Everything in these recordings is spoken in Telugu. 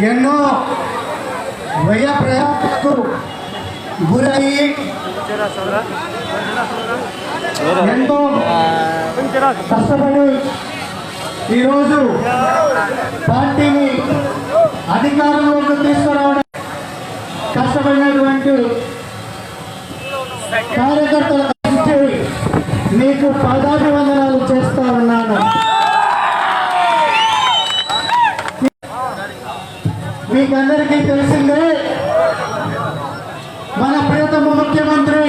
ఎన్నో వ్యయ ప్రయాసకు గురయ్యి ఎంతో కష్టపడి ఈరోజు పార్టీని అధికారంలోకి తీసుకురావడం కష్టపడినటువంటి కార్యకర్తలకు మీకు పాదాభివందనాలు చేస్తా ఉన్నాను. మీకందరికీ తెలిసిందే, మన ప్రియతమ ముఖ్యమంత్రి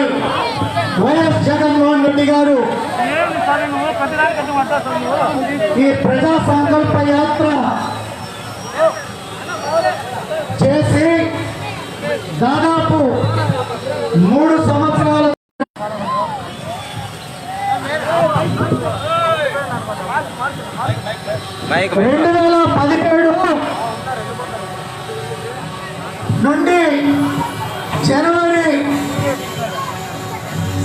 వైఎస్ జగన్మోహన్ రెడ్డి గారు ఈ ప్రజా సంకల్ప యాత్ర చేసి దాదాపు 3 సంవత్సరాల 2017 నుండి జనవరి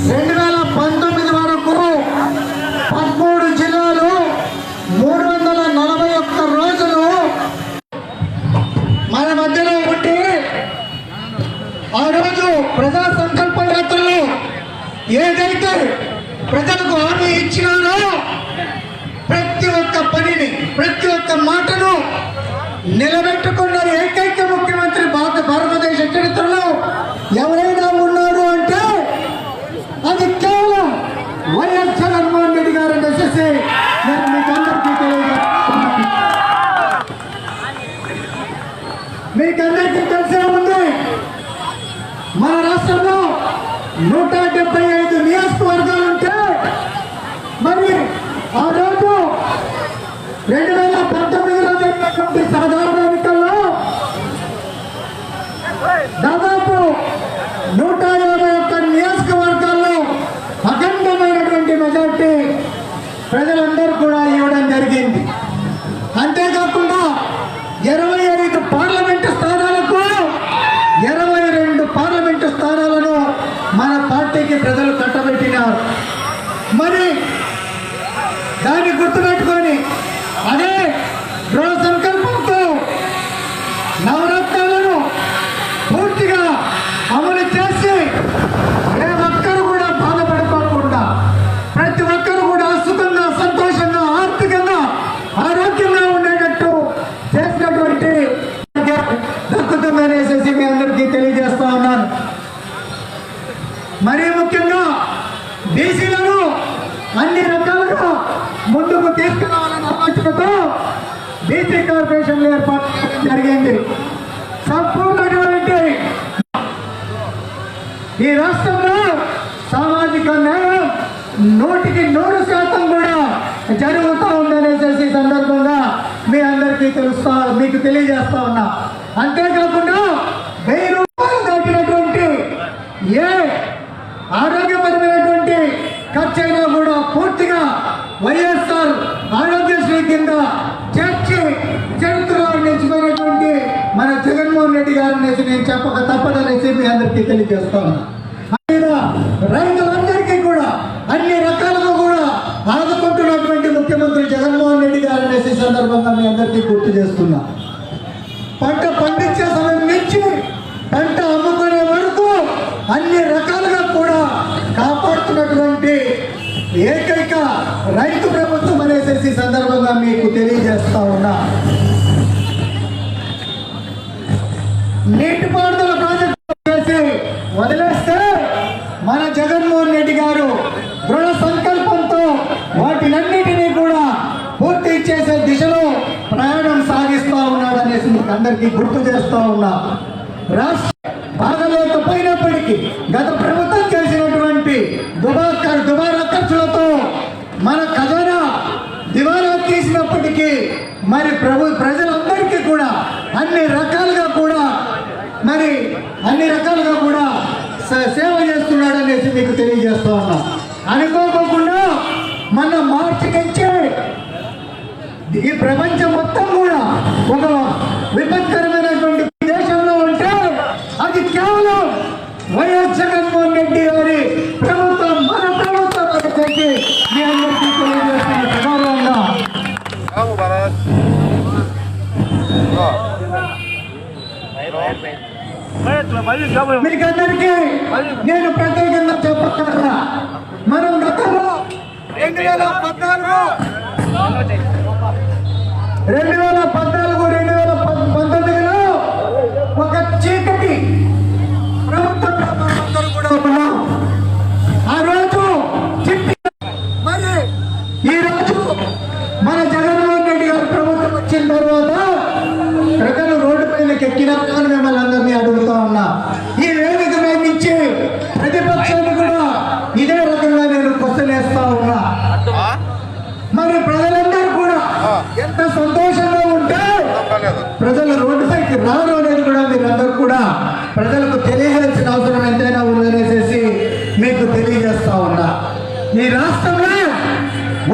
2019 వరకు 13 జిల్లాలు 341 రోజులు మన మధ్యలో ఉంటే ఆ రోజు ప్రజా సంకల్ప యాత్రలో ఏదైతే ప్రజలకు హామీ ఇచ్చినారో ప్రతి ఒక్క పనిని, ప్రతి ఒక్క మాటను నిలబెట్టుకున్న ఏకైక ముఖ్యమంత్రి భారతదేశ చరిత్రలో ఎవరైనా ఉన్నారు అంటే అది కేవలం వైఎస్ జగన్మోహన్ రెడ్డి గారు అనేసి నేను మీకందరికీ తెలిసే ఉంది. మన రాష్ట్రంలో 175 నియోజకవర్గాలు ఉంటే మరి ఆ రోజు 2019లో జరిగినటువంటి సాధారణ ఎన్నికల్లో దాదాపు 151 నియోజకవర్గాల్లో అఖండమైనటువంటి మెజార్టీ ప్రజలందరూ కూడా ఇవ్వడం జరిగింది. అంతేకాకుండా 25 పార్లమెంటు స్థానాలకు 22 పార్లమెంటు స్థానాలను మన పార్టీకి ప్రజలు కట్టబెట్టినారు. మరి దాన్ని గుర్తుపెట్టుకొని అదే దృఢ సంకల్పంతో నవరత్నాలను పూర్తిగా అమలు చేసి ఏ ఒక్కరు కూడా బాధపడుకోకుండా ప్రతి ఒక్కరు కూడా సుఖంగా, సంతోషంగా, ఆర్థికంగా, ఆరోగ్యంగా ఉండేటట్టు చేసినటువంటి దక్కుతుందనేసి మీ అందరికీ తెలియజేస్తా ఉన్నాను. మరీ ముఖ్యంగా బీసీలను అన్ని రకాలుగా ముందుకు తీసుకురావాలన్న ఆలోచనతో బీసీ కార్పొరేషన్లు ఏర్పాటు చేయడం జరిగింది. సంపూర్ణమైనటువంటి ఈ రాష్ట్రంలో సామాజిక న్యాయం 100% కూడా జరుగుతూ ఉందనేసి సందర్భంగా మీ అందరికీ మీకు తెలియజేస్తా ఉన్నా. అంతేకాకుండా 1000 రూపాయలు దాటినటువంటి ఏ ఆరోగ్యపరమైనటువంటి ఖర్చైనా కూడా పూర్తిగా వైఎస్ఆర్ ఆరోగ్యశ్రీ కింద చేర్చి చరిత్రలో నిలిచిపోయినటువంటి మన జగన్మోహన్ రెడ్డి గారిని నేను చెప్పక తప్పదనేసి మీ అందరికీ తెలియజేస్తా ఉన్నా. రైతులందరికీ కూడా అన్ని రకాలుగా కూడా ఆదుకుంటున్నటువంటి ముఖ్యమంత్రి జగన్మోహన్ రెడ్డి గారు అనేసి సందర్భంగా మీ అందరికీ గుర్తు చేస్తున్నా. పంట పండించే సమయం నుంచి పంట అమ్ముకునే వరకు అన్ని రకాలుగా కూడా కాపాడుతున్నటువంటి ఏకైక రైతు ప్రభుత్వం అనేసి సందర్భంగా మీకు తెలియజేస్తా ఉన్నా. నీటిపారుదల ప్రాజెక్టు చేసి వదిలేస్తే మన జగన్మోహన్ రెడ్డి గారు దృఢ సంకల్పంతో వాటినన్నిటినీ కూడా పూర్తి చేసే దిశలో ప్రయాణం సాగిస్తా ఉన్నాడు అనేసి మీకు అందరికీ గుర్తు చేస్తా ఉన్నా. రాష్ట్ర బాగలేకపోయినప్పటికీ గత ప్రభుత్వం చేసినటువంటి దుబారా ఖర్చులతో మన ఖజానా దివాలా తీసినప్పటికీ మరి ప్రజలందరికీ కూడా అన్ని రకాలుగా కూడా సేవ చేస్తున్నాడు అనేసి మీకు తెలియజేస్తా ఉన్నా. అనుకోకుండా మన మార్చికించే ఈ ప్రపంచం మొత్తం కూడా ఒక విపత్కరమైనటువంటి దేశంలో ఉంటే అది కేవలం వైఎస్ జగన్మోహన్ రెడ్డి గారి ప్రభుత్వం, మన ప్రభుత్వం చెప్పి మీ అందరికీ తెలియజేస్తున్న ప్రకారంగా మీకందరికీ నేను ప్రత్యేకంగా చెప్పగలరా, మనం గతంలో 2014-2019లో ఒక చీకటి ప్రభుత్వంలో మనందరూ కూడా ఉన్నాం. ఆ రోజు మరి ఈ రోజు మన జగన్మోహన్ రెడ్డి గారి ప్రభుత్వం వచ్చిన తర్వాత ప్రజలు రోడ్డు పైనకి ఎక్కినప్పుడు మిమ్మల్ని అందరినీ అడుగుతా ఉన్నా. ఈ వేదిక మీద నుంచి ప్రతిపక్షాన్ని కూడా ఇదే రకంగా నేను కొసలేస్తా ఉన్నా. మరి ప్రజలందరూ కూడా ఎంత సంతోషంగా ఉంటే ప్రజలు రోడ్డుపైకి రాను అనేది కూడా మీరందరూ కూడా ప్రజలకు తెలియజేయాల్సిన అవసరం ఎంతైనా ఉందనేసి మీకు తెలియజేస్తా ఉన్నా. ఈ రాష్ట్రంలో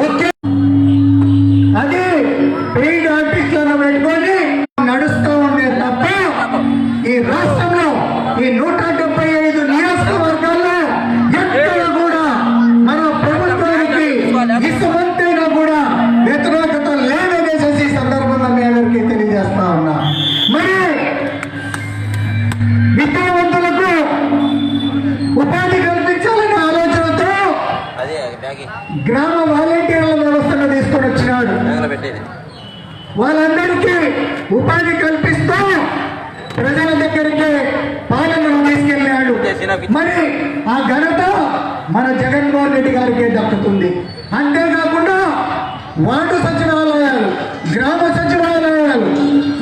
ఒకే అది పెయిడ్ ఆర్టిస్టులను పెట్టుకొని నడుస్తూ ఉండే తప్ప ఈ రాష్ట్రంలో ఈ 175 నియోజకవర్గాల్లో ఎక్కడ కూడా మన ప్రభుత్వానికి ఇసుమంతైనా కూడా వ్యతిరేకత లేదనేసి ఈ సందర్భంగా మీ అందరికీ తెలియజేస్తా ఉన్నా. మరి విద్యావంతులకు ఉపాధి కల్పించాలనే ఆలోచనతో గ్రామ వాలంటీర్ల వ్యవస్థను తీసుకొని వచ్చినాడు. వాళ్ళందరికీ ఉపాధి కల్పిస్తూ ప్రజల దగ్గరికి పాలనను తీసుకెళ్ళాడు. మరి ఆ ఘనత మన జగన్మోహన్ రెడ్డి గారికి దక్కుతుంది. అంతేకాకుండా వార్డు సచివాలయాలు, గ్రామ సచివాలయాలు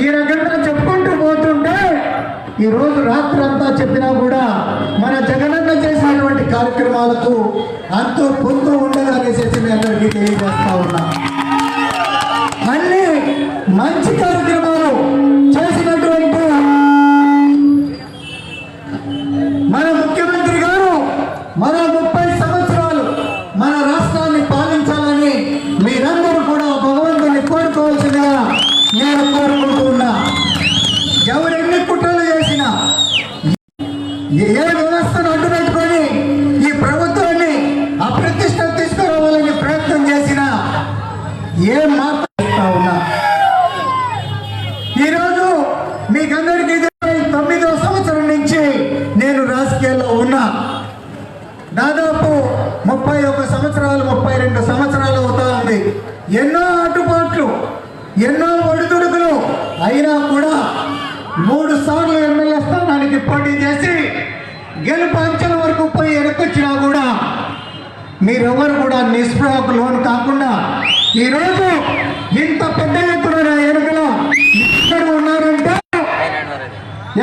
ఈ రకంగా చెప్పుకుంటూ పోతుంటే ఈ రోజు రాత్రంతా చెప్పినా కూడా మన జగనన్న చేసినటువంటి కార్యక్రమాలకు అంతూ పొంతూ ఉండదు అనేసి మీ అందరికీ తెలియజేస్తా ఉన్నా. అన్ని మంచి కార్యక్రమాలు చేసినటువంటి మన ముఖ్యమంత్రి గారు మరో 30 సంవత్సరాలు మన రాష్ట్రాన్ని పాలించాలని మీరందరూ కూడా భగవంతుని కోరుకోవాల్సిందిగా నేను కోరుకుంటూ ఉన్నా. ఎవరెన్ని కుట్రలు చేసినా, ఏ వ్యవస్థను అడ్డు పెట్టుకొని ఈ ప్రభుత్వాన్ని అప్రతిష్ట తీసుకురావాలని ప్రయత్నం చేసినా ఏం మాట్లాడుతా ఉన్నా. ఈరోజు మీకందరికీ 9వ సంవత్సరం నుంచి నేను రాజకీయాల్లో ఉన్నా. దాదాపు 31 సంవత్సరాలు 32 సంవత్సరాలు అవుతా ఉంది. ఎన్నో అడ్డుపాట్లు, ఎన్నో ఒడిదుడుకులు అయినా కూడా 3 సార్లు ఎమ్మెల్యే స్థానానికి పోటీ చేసి గెలుపు అంచెల వరకు పోయి వెనకొచ్చినా కూడా మీరెవరు కూడా నిస్పృహకు లోను కాకుండా ఈరోజు ఇంత పెద్ద ఎత్తున ఎన్నికలో ఎక్కడ ఉన్నారంటే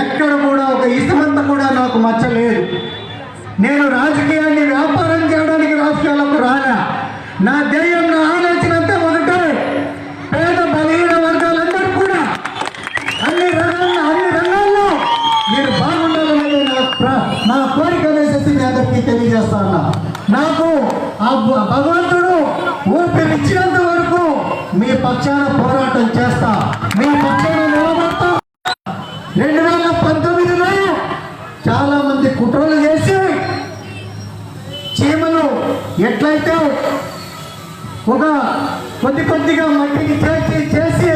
ఎక్కడ కూడా ఒక ఇసుమంత కూడా నాకు మచ్చలేదు. నేను రాజకీయాన్ని వ్యాపారం చేయడానికి రాజకీయాలకు రానా. నా ధ్యేయం, నా ఆలోచన అంతా ఒకటే, పేద బలహీన వర్గాలందరూ కూడా అన్ని రంగాల్లో మీరు బాగుండాలనేది నా కోరిక అనేసి మీ అందరికీ తెలియజేస్తా ఉన్నా. నాకు ఆ భగవంతుడు ఊపిరిచ్చినంత వరకు మీ పక్షాన పోరాటం చేస్తా, మీ పక్షాన నిలబడతా. 2019లో చాలా మంది కుట్రలు చేసి చీమలు ఎట్లయితే ఒక కొద్దిగా మట్టికి చేసి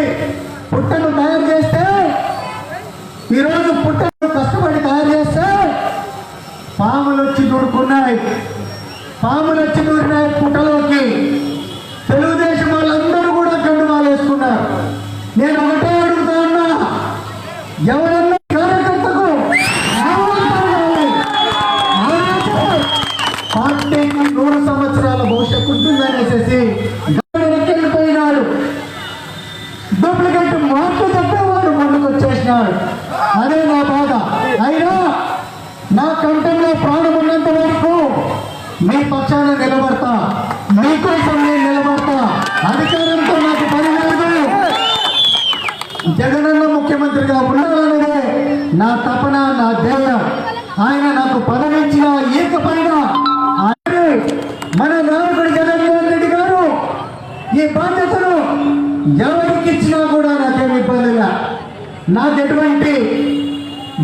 పుట్టను తయారు చేస్తే, ఈరోజు పుట్టను కష్టపడి తయారు చేస్తే పాములు వచ్చి దూరుకున్నాయి పుట్టలోకి. తెలుగుదేశం వాళ్ళందరూ కూడా కండువాలు వేసుకున్నారు. నేను ఒకటే అడుగుతా ఉన్నా, ఎవరన్నా కార్యకర్తకు పార్టీకి 100 సంవత్సరాల భవిష్యత్తు ఉంటుందనేసి వెళ్ళిపోయినాడు. డూప్లికేట్ మార్పు తప్పేవాడు ముందుకు వచ్చేసినాడు. అదే నా బాధ. అయినా నా కంఠంలో ప్రాణం ఉన్నంత వరకు మీ పక్షాన నిలబడతా, మీకోసం నేను నిలబడతా. అధికారంతో నాకు పని లేదు. జగనన్న ముఖ్యమంత్రిగా ఉండాలనేదే నా తపన, నా ధ్యేయం. ఆయన నాకు పదవించిన ఏకపైన మన నాయకుడు జగన్మోహన్ రెడ్డి గారు ఈ బాధ్యతను ఎవరికి ఇచ్చినా కూడా నాకేమి ఇబ్బంది లేదు. నాకు ఎటువంటి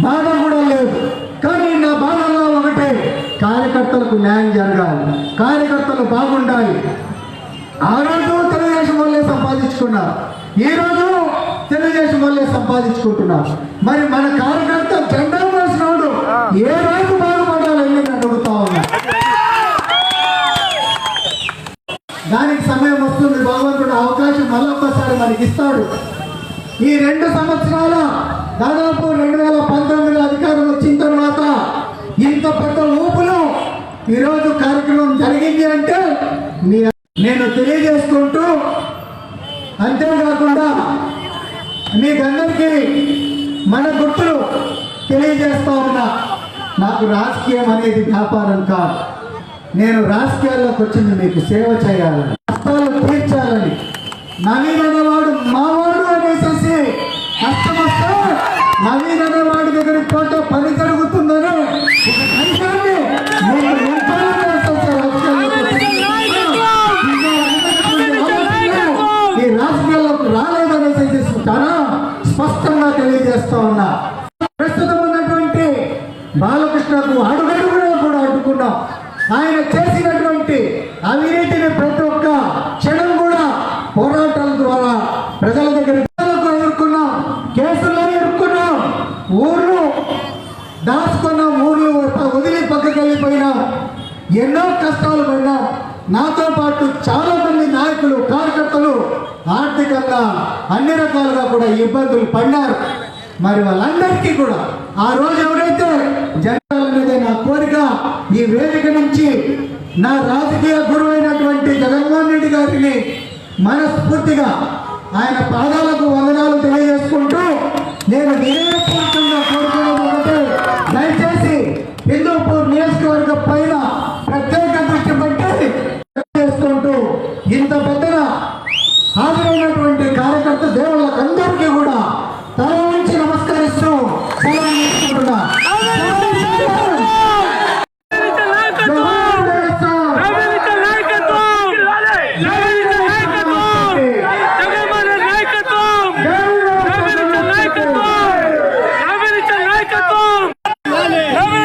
బాధ కూడా లేదు. కానీ నా బాధల్లో ఒకటే, కార్యకర్తలకు న్యాయం జరగాలి, కార్యకర్తలు బాగుండాలి. ఆ రోజు తెలుగుదేశం వాళ్ళే సంపాదించుకున్నారు, ఈ రోజు తెలుగుదేశం వాళ్ళే సంపాదించుకుంటున్నారు. మరి మన కార్యకర్త సమయం వస్తుంది, భగవంతుడు అవకాశం మళ్ళొక్కసారి మనకి ఇస్తాడు. ఈ 2 సంవత్సరాల దాదాపు 2019 అధికారం వచ్చిన తర్వాత ఇంత పెద్ద ఊపులో ఈరోజు కార్యక్రమం జరిగింది అంటే నేను తెలియజేసుకుంటూ, అంతేకాకుండా మీకందరికీ మన గుర్తులు తెలియజేస్తా ఉన్నా. నాకు రాజకీయం అనేది వ్యాపారం కాదు. నేను రాజకీయాల్లోకి వచ్చింది మీకు సేవ చేయాలని, కష్టాలు తీర్చాలని. నవీన్ అనేవాడు మావాడు అనేసి కష్టమొస్తే నవీన్ అనేవాడి దగ్గరికి పోతే పని జరుగుతుందని ఒక సంఖ్యాన్ని మీకు ఎంతలో ఈ రాజకీయాల్లోకి రాలేదనేసి చాలా స్పష్టంగా తెలియజేస్తా ఉన్నా. ప్రస్తుతం ఉన్నటువంటి బాలకృష్ణకు అడుగడుగునా కూడా అడ్డుకున్నాం. ఆయన చేసినటువంటి అవినీతిని ప్రతి ఒక్క క్షణం కూడా పోరాటాల ద్వారా ప్రజల దగ్గర ఎదుర్కొన్నాం, కేసుల్లో ఎదుర్కొన్నాం, ఊర్లు దాచుకున్నాం, ఊర్లు వదిలి పక్కకి వెళ్ళిపోయినాం, ఎన్నో కష్టాలు పడినాం. నాతో పాటు చాలా మంది నాయకులు, కార్యకర్తలు ఆర్థికంగా అన్ని రకాలుగా కూడా ఇబ్బందులు పడినారు. మరి వాళ్ళందరికీ కూడా ఆ రోజు ఎవరైతే జరగాలనేదే నా కోరిక. ఈ వేదిక నుంచి నా రాజకీయ గురువు అయినటువంటి జగన్మోహన్ రెడ్డి గారిని మనస్ఫూర్తిగా ఆయన పాదాలకు వందనాలు తెలియజేసుకుంటూ నేను